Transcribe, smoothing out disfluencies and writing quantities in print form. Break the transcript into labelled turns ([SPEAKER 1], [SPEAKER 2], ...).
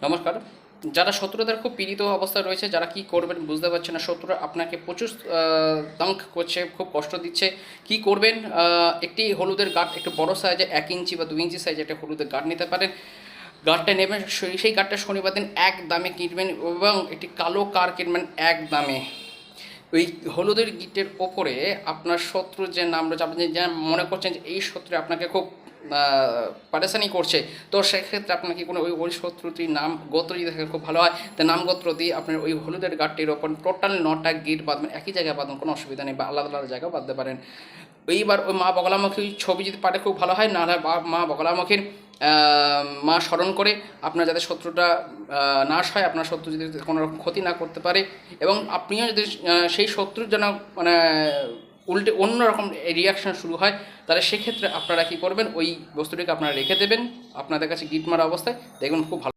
[SPEAKER 1] নমস্কার। যারা শত্রুতার খুব পীড়িত অবস্থায় রয়েছে, যারা কি করবেন বুঝতে পারছে না, শত্রুরা আপনাকে প্রচুর দাঙ্ক করছে, খুব কষ্ট দিচ্ছে, কি করবেন? একটি হলুদের গাঁট, একটু বড় সাইজে 1 ইঞ্চি বা 2 ইঞ্চি সাইজে একটা হলুদের গাঁট নিতে পারেন। গাঁটটা নেবেন, সেই গাঁটটা শনিবার দিন এক দামে কিনবেন এবং একটি কালো কার কিনবেন এক দামে। ওই হলুদের গিটের ওপরে আপনার শত্রুর যে নাম রয়েছে, আপনি যে মনে করছেন যে এই শত্রু আপনাকে খুব পারেশানি করছে, তো সেক্ষেত্রে আপনাকে কোনো ওই শত্রুটির নাম গোত্র যদি থাকে খুব ভালো হয়, তো নাম গোত্র দিয়ে আপনার ওই হলুদের গাঁটটির ওপর টোটাল 9টা গিট বাঁধবেন, একই জায়গায় বাঁধবেন, কোনো অসুবিধা নেই, বা আলাদা আলাদা জায়গাও বাঁধতে পারেন। এইবার ওই মা বগলামুখী ছবি যদি পারে খুব ভালো হয়, নাহলে মা বগলামুখীর মা স্মরণ করে আপনার যাতে শত্রুটা নাশ হয়, আপনার শত্রু যদি কোনো রকম ক্ষতি না করতে পারে, এবং আপনিও যদি সেই শত্রুর যেন মানে উল্টে অন্য রকম রিয়াকশান শুরু হয়, তাহলে সেক্ষেত্রে আপনারা কী করবেন, ওই বস্তুটিকে আপনারা রেখে দেবেন আপনাদের কাছে গিট মারা অবস্থায়, দেখবেন খুব ভালো।